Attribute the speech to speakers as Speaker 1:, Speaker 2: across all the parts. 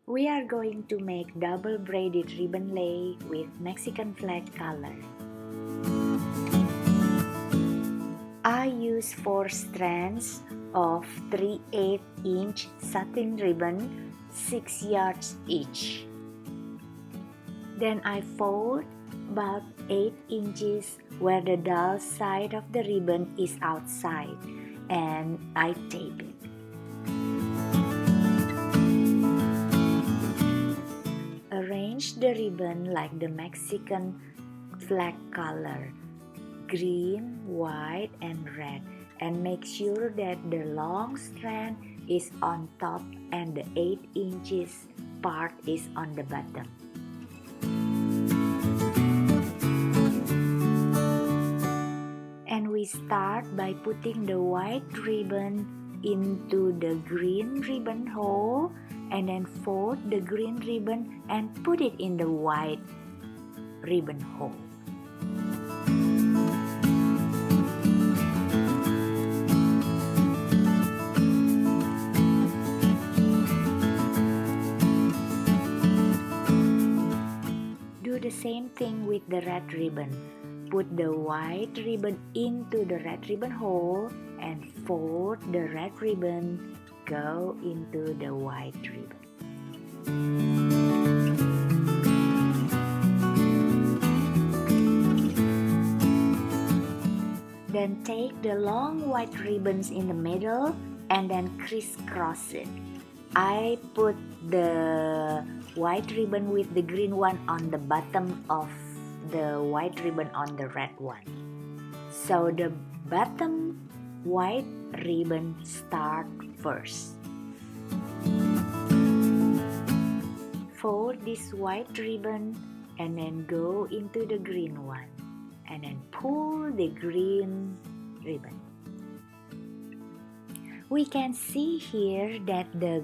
Speaker 1: We are going to make double braided ribbon lei with Mexican flag color. I use 4 strands of 3/8-inch satin ribbon, 6 yards each. Then I fold about 8 inches where the dull side of the ribbon is outside, and I tape it. Arrange the ribbon like the Mexican flag color, green, white, and red, and make sure that the long strand is on top and the 8 inches part is on the bottom. And we start by putting the white ribbon into the green ribbon hole, and then fold the green ribbon and put it in the white ribbon hole. Do the same thing with the red ribbon. Put the white ribbon into the red ribbon hole and fold the red ribbon, go into the white ribbon. Then take the long white ribbons in the middle and then crisscross it. I put the white ribbon with the green one on the bottom of the white ribbon on the red one. So the bottom white ribbon start first. Fold this white ribbon and then go into the green one, and then pull the green ribbon. We can see here that the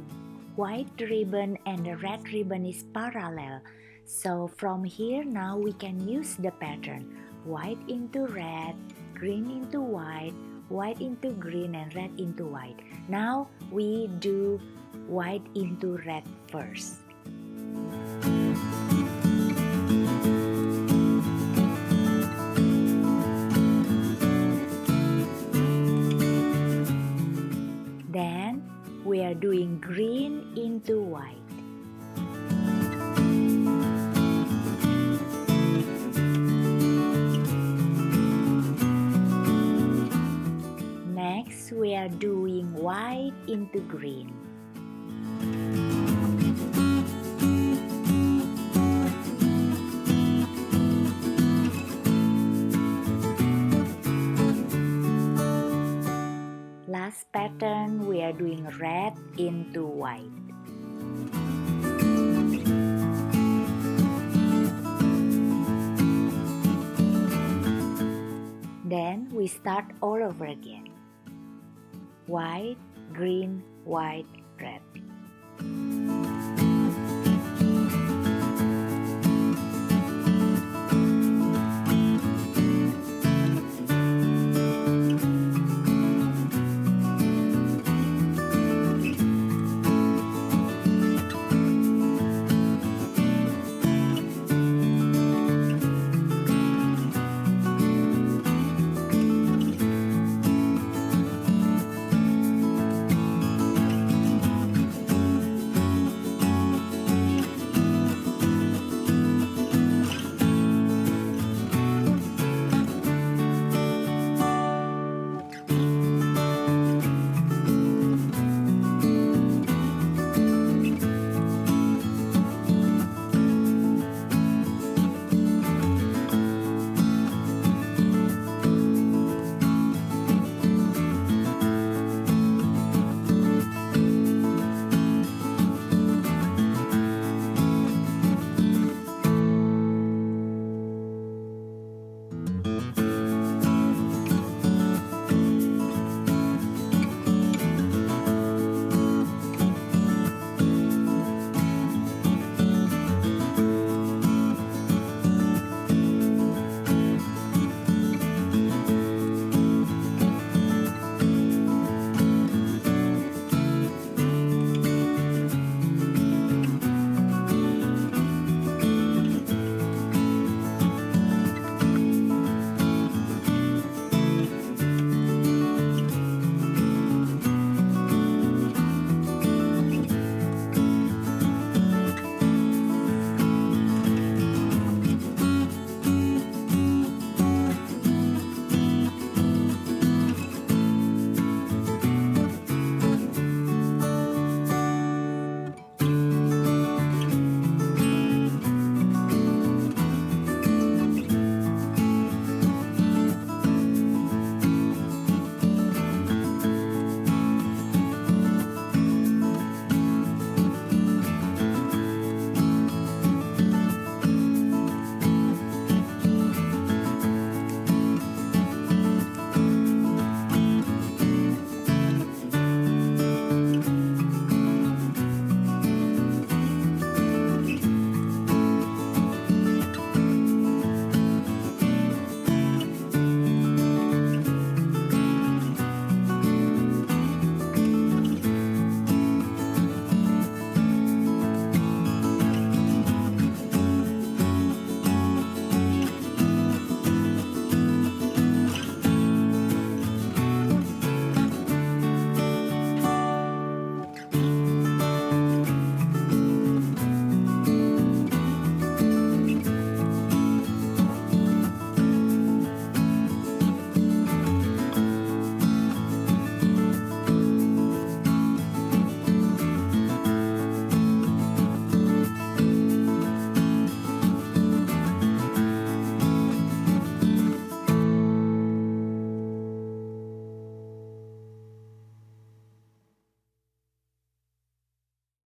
Speaker 1: white ribbon and the red ribbon is parallel. So from here now we can use the pattern white into red, green into white, white into green, and red into white. Now we do white into red first. Then we are doing green into white. Next, we are doing white into green. Last pattern, we are doing red into white. Then we start all over again. White, green, white, red.